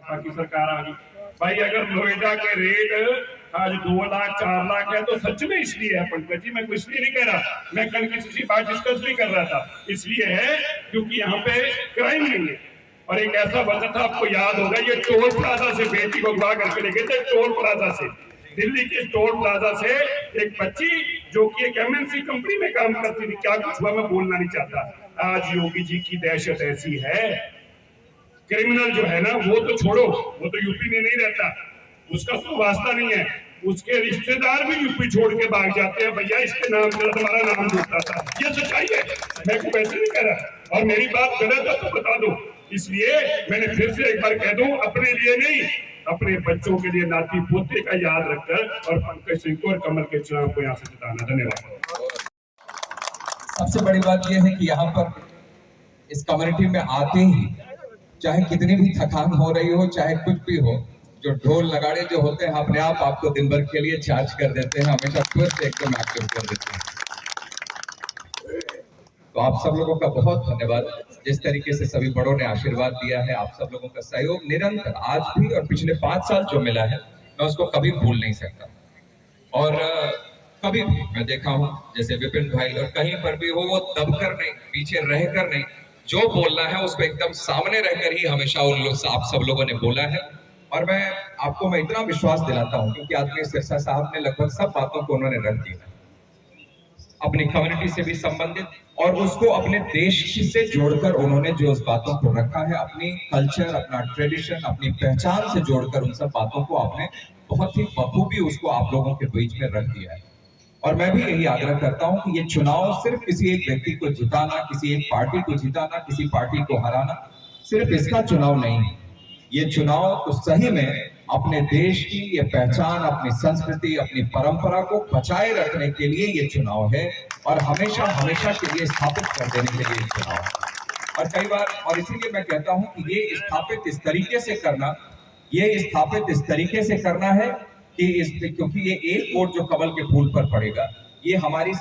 भाजपा की सरकार आ गई। भाई अगर नोएडा के रेट आज 2 लाख 4 लाख है तो सच में इसलिए है पंकज जी, मैं कुछ इसलिए नहीं कह रहा, मैं कल किसी से बात डिस्कस भी कर रहा था, इसलिए है क्योंकि यहाँ पे क्राइम नहीं है। और एक ऐसा वजह था, आपको याद होगा, ये टोल प्लाजा से बेटी को अगवा करके ले गए थे, टोल प्लाजा से, दिल्ली के टोल प्लाजा से एक बच्ची जो कि एक एमएनसी कंपनी में काम करती थी, क्या कुछ हुआ मैं बोलना नहीं चाहता। आज योगी जी की दहशत ऐसी है, क्रिमिनल जो है ना वो तो छोड़ो, वो तो यूपी में नहीं रहता, उसका तो वास्ता नहीं है, उसके रिश्तेदार भी यूपी छोड़ के भाग जाते हैं, भैया इसके नाम से तुम्हारा नाम जुड़ता था, ये सच्चाई है, मैं को वैसे नहीं कह रहा। और मेरी बात गलत है तो बता दो, इसलिए मैंने फिर से एक बार कह दूं, अपने लिए नहीं अपने बच्चों के लिए, नाती पोते का याद रखकर और पंकज सिंह को और कमल के चुनाव को यहाँ से जिताना। धन्यवाद। सबसे बड़ी बात यह है कि यहाँ पर इस कम्युनिटी में आते ही चाहे कितनी भी थकान हो रही हो, चाहे कुछ भी हो, जो ढोल नगाड़े जो होते हैं अपने आप आपको दिन भर के लिए चार्ज कर देते हैं, हमेशा तुरंत एकदम एक्टिव कर देते हैं। तो आप सब लोगों का बहुत धन्यवाद, जिस तरीके से सभी बड़ों ने आशीर्वाद दिया है, आप सब लोगों का सहयोग निरंतर आज भी और पिछले 5 साल जो मिला है मैं उसको कभी भूल नहीं सकता। और कभी भी मैं देखा हूँ जैसे विपिन भाई और कहीं पर भी हो, वो दबकर नहीं, पीछे रहकर नहीं, जो बोलना है उसको एकदम सामने रहकर ही हमेशा उन लोग आप सब लोगों ने बोला है। और मैं आपको इतना विश्वास दिलाता हूँ क्योंकि आदरणीय सिरसा साहब ने लगभग सब बातों को उन्होंने रख दिया अपनी कम्युनिटी से भी संबंधित, और उसको अपने देश से जोड़कर उन्होंने जो उस बातों को रखा है, अपनी कल्चर, अपना ट्रेडिशन, अपनी पहचान से जोड़कर उन सब बातों को आपने बहुत ही बखूबी उसको आप लोगों के बीच में रख दिया है। और मैं भी यही आग्रह करता हूं कि ये चुनाव सिर्फ किसी एक व्यक्ति को जिताना, किसी एक पार्टी को जिताना, किसी पार्टी को हराना, सिर्फ इसका चुनाव नहीं है। ये चुनाव तो सही में अपने देश की ये पहचान, अपनी संस्कृति, अपनी परंपरा को बचाए रखने के लिए ये चुनाव है और हमेशा हमेशा के लिए स्थापित कर देने के लिए चुनाव है। और कई बार, और इसीलिए मैं कहता हूं कि ये स्थापित इस तरीके से करना, ये स्थापित इस तरीके से करना है कि क्योंकि ये एक वोट जो कमल के फूल पर पड़ेगा, ये हमारी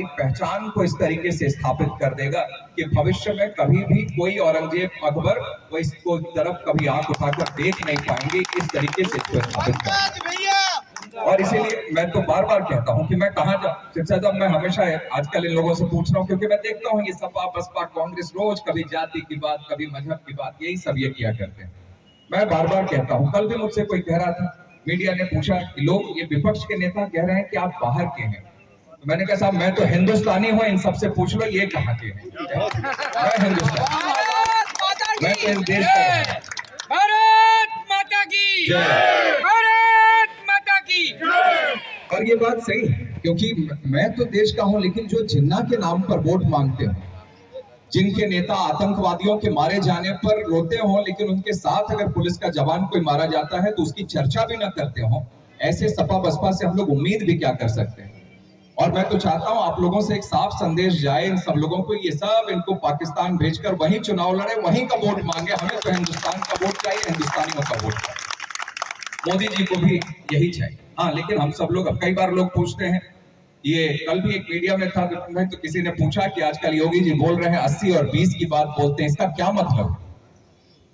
पहचान को इस तरीके से स्थापित कर देगा कि भविष्य में कभी भी कोई औरंगजेब, अकबर वो इसको तरफ कभी आंख उठाकर देख नहीं पाएंगे, इस तरीके से इसको स्थापित कर। और इसीलिए मैं तो बार बार कहता हूं कि मैं कहाँ जब मैं हमेशा आजकल इन लोगों से पूछ रहा हूँ, क्योंकि मैं देखता हूँ ये सपा बसपा कांग्रेस रोज कभी जाति की बात, कभी मजहब की बात, यही सब ये किया करते हैं। मैं बार बार कहता हूँ, कल भी मुझसे कोई कह रहा था, मीडिया ने पूछा कि लोग, ये विपक्ष के नेता कह रहे हैं कि आप बाहर के हैं, तो मैंने कहा साहब मैं तो हिंदुस्तानी हूं, इन सबसे पूछ लो ये कहाँ के हैं। मैं हिंदुस्तानी, मैं तो इस देश का। भारत माता की जय, भारत माता की जय। और ये बात सही है क्योंकि मैं तो देश का हूं, लेकिन जो जिन्ना के नाम पर वोट मांगते हो, जिनके नेता आतंकवादियों के मारे जाने पर रोते हो, लेकिन उनके साथ अगर पुलिस का जवान कोई मारा जाता है तो उसकी चर्चा भी न करते हो, ऐसे सपा बसपा से हम लोग उम्मीद भी क्या कर सकते हैं। और मैं तो चाहता हूं आप लोगों से एक साफ संदेश जाए इन सब लोगों को, ये सब इनको पाकिस्तान भेजकर वहीं चुनाव लड़े, वहीं का वोट मांगे, हमें तो हिंदुस्तान का वोट चाहिए, हिंदुस्तानियों का वोट चाहिए। मोदी जी को भी यही चाहिए। हाँ, लेकिन हम सब लोग, अब कई बार लोग पूछते हैं, ये कल भी एक मीडिया में था तो किसी ने पूछा कि आजकल योगी जी बोल रहे हैं 80 और 20 की बात बोलते हैं, इसका क्या मतलब?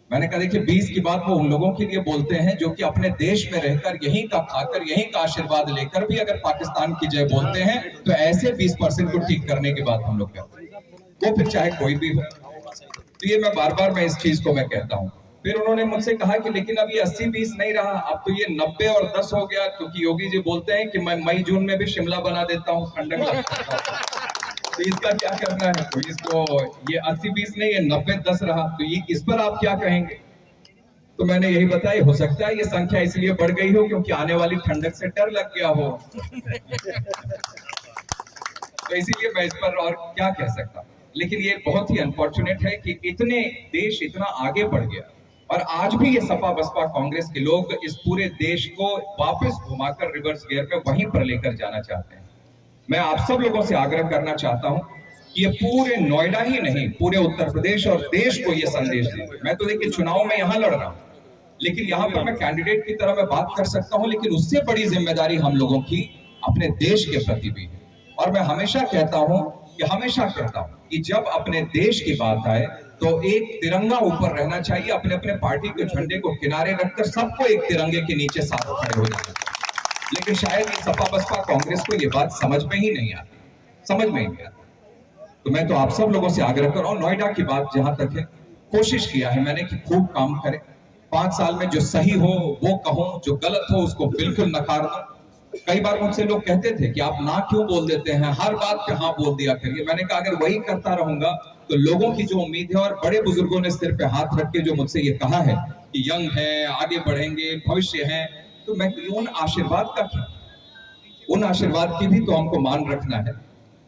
मैंने कहा देखिए 20 की बात वो उन लोगों के लिए बोलते हैं जो कि अपने देश में रहकर, यहीं का खाकर, यहीं का आशीर्वाद लेकर भी अगर पाकिस्तान की जय बोलते हैं, तो ऐसे 20% को ठीक करने की बात हम लोग कहते हैं, तो फिर चाहे कोई भी हो। तो ये मैं बार बार मैं इस चीज को मैं कहता हूँ। फिर उन्होंने मुझसे कहा कि लेकिन अब ये 80-20 नहीं रहा, अब तो ये 90 और 10 हो गया, क्योंकि योगी जी बोलते हैं कि मैं मई जून में भी शिमला बना देता हूँ, तो इसका क्या करना है? तो इसको ये 80-20 नहीं, ये 90-10 रहा, तो ये इस पर आप क्या कहेंगे? तो मैंने यही बताया, हो सकता है ये संख्या इसलिए बढ़ गई हो क्योंकि आने वाली ठंडक से डर लग गया हो। तो इसीलिए मैं इस पर और क्या कह सकता हूँ। लेकिन ये बहुत ही अनफॉर्चुनेट है कि इतने देश इतना आगे बढ़ गया और आज भी ये सपा बसपा कांग्रेस के लोग इस पूरे देश को वापस घुमाकर रिवर्स गियर पे वहीं पर लेकर जाना चाहते हैं। मैं आप सब लोगों से आग्रह करना चाहता हूं कि ये पूरे नोएडा ही नहीं, पूरे उत्तर प्रदेश और देश को ये संदेश दें। मैं तो देखिए चुनाव में यहां लड़ रहा हूं, लेकिन यहां पर मैं कैंडिडेट की तरह मैं बात कर सकता हूं, लेकिन उससे बड़ी जिम्मेदारी हम लोगों की अपने देश के प्रति भी है। और मैं हमेशा कहता हूं कि जब अपने देश की बात आए तो एक तिरंगा ऊपर रहना चाहिए, अपने अपने पार्टी के झंडे को किनारे रखकर सबको एक तिरंगे के नीचे साथ खड़े हो जाना चाहिए। लेकिन शायद ये सपा बसपा कांग्रेस को ये बात समझ में ही नहीं आती, समझ में ही नहीं आती। तो मैं तो आप सब लोगों से आग्रह कर रहा हूं, नोएडा की बात जहां तक है, कोशिश किया है मैंने कि खूब काम करें, 5 साल में जो सही हो वो कहूं, जो गलत हो उसको बिल्कुल नकार दूं। कई बार मुझसे लोग कहते थे कि आप ना क्यों बोल देते हैं, हर बात पे हाँ बोल दिया करिए। मैंने कहा अगर वही करता रहूंगा तो लोगों की जो उम्मीद है, और बड़े बुजुर्गों ने सिर पे हाथ रख के जो मुझसे ये कहा है कि यंग है, आगे बढ़ेंगे, भविष्य है, तो मैं उन आशीर्वाद का क्या, उन आशीर्वाद की भी तो हमको मान रखना है।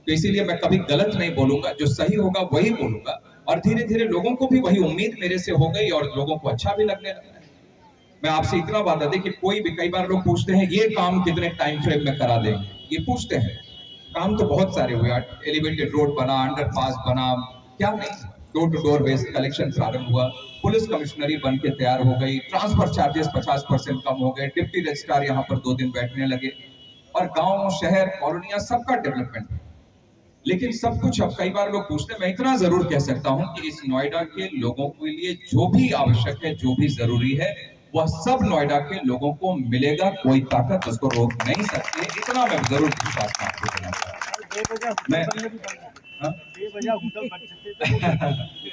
तो इसीलिए मैं कभी गलत नहीं बोलूंगा, जो सही होगा वही बोलूंगा, और धीरे धीरे लोगों को भी वही उम्मीद मेरे से हो गई और लोगों को अच्छा भी लगने लगा। मैं आपसे इतना वादा दे कि कोई भी, कई बार लोग पूछते हैं ये काम कितने टाइम फ्रेम में करा देंगे, ये पूछते हैं, काम तो बहुत सारे हुए, एलिवेटेड रोड बना, अंडरपास बना, क्या नहीं, door to door waste collection प्रारंभ हुआ, पुलिस कमिश्नरी बन के तैयार हो गई, ट्रांसफर चार्जेस 50% कम हो गए, डिप्टी रजिस्ट्रार यहाँ पर 2 दिन बैठने लगे, और गांव शहर कॉलोनियां सबका डेवलपमेंट। लेकिन सब कुछ, अब कई बार लोग पूछते हैं, मैं इतना जरूर कह सकता हूं कि इस नोएडा के लोगों के लिए जो भी आवश्यक है, जो भी जरूरी है, वह सब नोएडा के लोगों को मिलेगा, कोई ताकत उसको रोक नहीं सकती है, इतना मैं जरूर विश्वास आपको देना चाहता हूं। मैं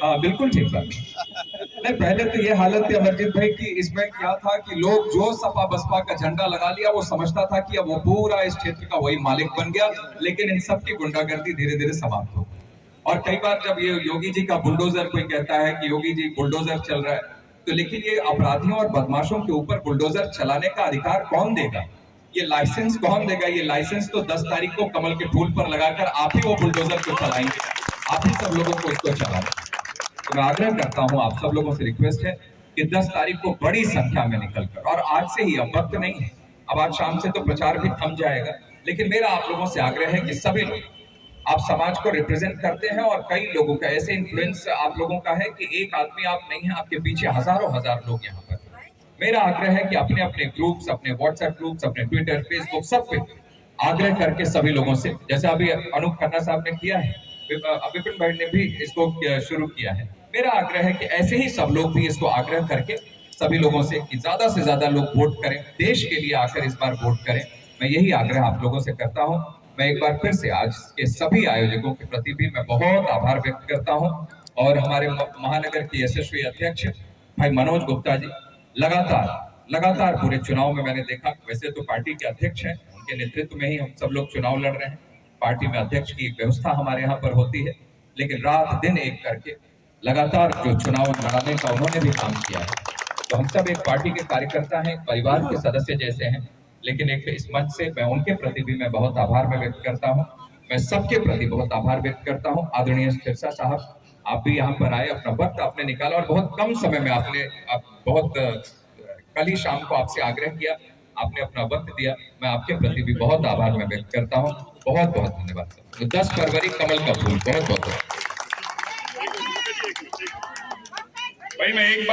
हाँ बिल्कुल ठीक बात। नहीं, पहले तो ये हालत थी अमरजीत भाई कि इसमें क्या था कि लोग जो सपा बसपा का झंडा लगा लिया वो समझता था कि अब वो पूरा इस क्षेत्र का वही मालिक बन गया, लेकिन इन सब की गुंडागर्दी धीरे धीरे समाप्त हो। और कई बार जब ये योगी जी का बुलडोजर, कोई कहता है कि योगी जी बुलडोजर चल रहा है, तो लेकिन ये अपराधियों और बदमाशों के ऊपर बुलडोजर चलाने का अधिकार कौन देगा, ये लाइसेंस कौन देगा? ये लाइसेंस तो 10 तारीख को कमल के फूल पर लगाकर आप ही वो बुलडोजर को चलाएंगे, आप ही सब लोगों को इसको चलाएंगे। तो मैं आग्रह करता हूं, आप सब लोगों से रिक्वेस्ट है कि 10 तारीख को बड़ी संख्या में निकलकर, और आज से ही, अब वक्त नहीं है, अब आज शाम से तो प्रचार भी थम जाएगा, लेकिन मेरा आप लोगों से आग्रह है कि सभी लोग, आप समाज को रिप्रेजेंट करते हैं और कई लोगों का ऐसे इन्फ्लुएंस आप लोगों का है कि एक आदमी आप नहीं है, आपके पीछे हजारों हजार लोग यहाँ पर। मेरा आग्रह है कि अपने अपने ग्रुप्स, अपने व्हाट्सएप ग्रुप्स, अपने ट्विटर, फेसबुक, सब पे आग्रह करके सभी लोगों से, जैसे अभी अनूप खन्ना साहब ने किया है, विपिन भाई ने भी इसको शुरू किया है, मेरा आग्रह है कि ऐसे ही सब लोग भी इसको आग्रह करके सभी लोगों से कि ज्यादा से ज्यादा लोग वोट करें, देश के लिए आकर इस बार वोट करें। मैं यही आग्रह आप लोगों से करता हूं। मैं एक बार फिर से आज के सभी आयोजकों के प्रति भी मैं बहुत आभार व्यक्त करता हूं, और हमारे महानगर के यशस्वी अध्यक्ष भाई मनोज गुप्ता जी लगातार पूरे चुनाव में मैंने देखा, वैसे तो पार्टी के अध्यक्ष हैं, उनके नेतृत्व में ही हम सब लोग चुनाव लड़ रहे हैं, पार्टी में अध्यक्ष की एक व्यवस्था हमारे यहाँ पर होती है, लेकिन रात दिन एक करके लगातार जो चुनाव लड़ाने का उन्होंने भी काम किया है। तो हम सब एक पार्टी के कार्यकर्ता हैं, परिवार के सदस्य जैसे हैं, लेकिन एक इस मंच से मैं उनके प्रति भी मैं बहुत आभार मैं व्यक्त करता हूँ, मैं सबके प्रति बहुत आभार व्यक्त करता हूँ। आदरणीय सिरसा साहब, आप भी यहाँ पर आए, अपना वक्त आपने निकाला, और बहुत कम समय में आपने कल ही शाम को आपसे आग्रह किया, आपने अपना वक्त दिया, मैं आपके प्रति भी बहुत आभार मैं व्यक्त करता हूँ। बहुत बहुत धन्यवाद। तो 10 फरवरी कमल का फूल, बहुत बहुत भाई मैं एक बार